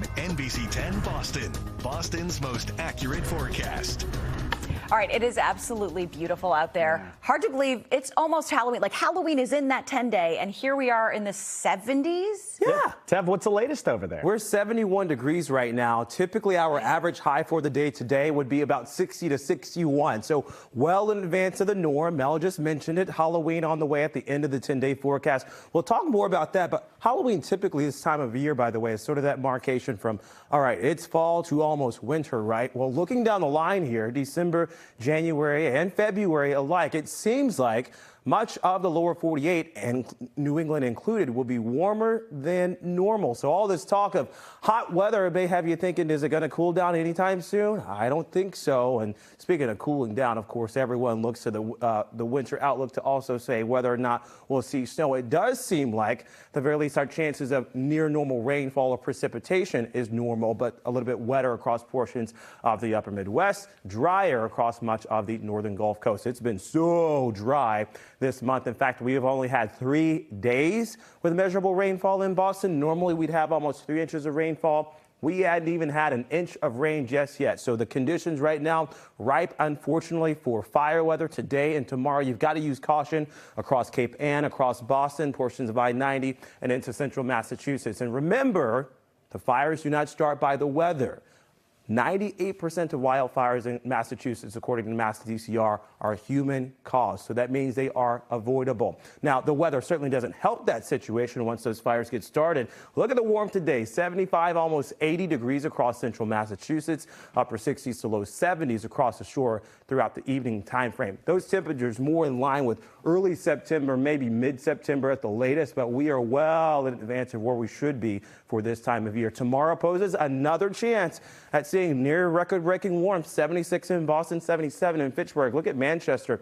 on NBC 10 Boston, Boston's most accurate forecast. All right, it is absolutely beautiful out there. Hard to believe it's almost Halloween. Like Halloween is in that 10-day, and here we are in the 70s. Yeah. Tev, what's the latest over there? We're 71 degrees right now. Typically, our average high for the day today would be about 60 to 61. So well in advance of the norm. Mel just mentioned it. Halloween on the way at the end of the 10-day forecast. We'll talk more about that. But Halloween typically this time of year, by the way, is sort of that markation from, all right, it's fall to almost winter, right? Well, looking down the line here, December, January and February alike, it seems like much of the lower 48 and New England included will be warmer than normal. So all this talk of hot weather may have you thinking, is it going to cool down anytime soon? I don't think so. And speaking of cooling down, of course, everyone looks to the winter outlook to also say whether or not we'll see snow. It does seem like, at the very least, our chances of near normal rainfall or precipitation is normal, but a little bit wetter across portions of the upper Midwest, drier across much of the northern Gulf Coast. It's been so dry this month. In fact, we have only had 3 days with measurable rainfall in Boston. Normally, we'd have almost 3 inches of rainfall. We hadn't even had an inch of rain just yet. So the conditions right now ripe, unfortunately, for fire weather today and tomorrow. You've got to use caution across Cape Ann, across Boston, portions of I-90, and into central Massachusetts. And remember, the fires do not start by the weather. 98% of wildfires in Massachusetts, according to Mass DCR, are human caused. So that means they are avoidable. Now, the weather certainly doesn't help that situation once those fires get started. Look at the warmth today, 75, almost 80 degrees across central Massachusetts, upper 60s to low 70s across the shore throughout the evening time frame. Those temperatures more in line with early September, maybe mid-September at the latest, but we are well in advance of where we should be for this time of year. Tomorrow poses another chance at seeing near record-breaking warmth, 76 in Boston, 77 in Fitchburg. Look at Manchester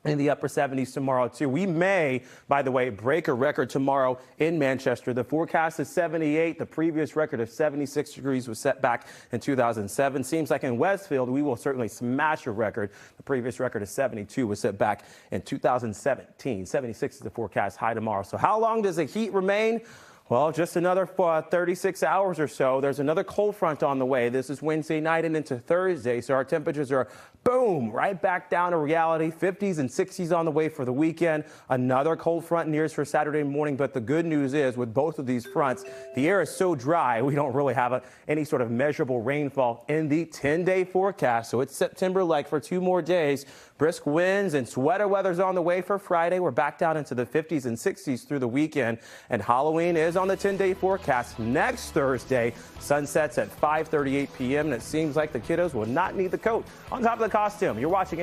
in the upper 70s tomorrow, too. We may, by the way, break a record tomorrow in Manchester. The forecast is 78. The previous record of 76 degrees was set back in 2007. Seems like in Westfield, we will certainly smash a record. The previous record of 72 was set back in 2017. 76 is the forecast high tomorrow. So how long does the heat remain? Well, just another 36 hours or so. There's another cold front on the way. This is Wednesday night and into Thursday. So our temperatures are, boom, right back down to reality. 50s and 60s on the way for the weekend. Another cold front nears for Saturday morning. But the good news is with both of these fronts, the air is so dry, we don't really have any sort of measurable rainfall in the 10-day forecast. So it's September-like for 2 more days. Brisk winds and sweater weather's on the way for Friday. We're back down into the 50s and 60s through the weekend. And Halloween is on the 10-day forecast next Thursday. Sun sets at 5:38 p.m. and it seems like the kiddos will not need the coat on top of the costume. You're watching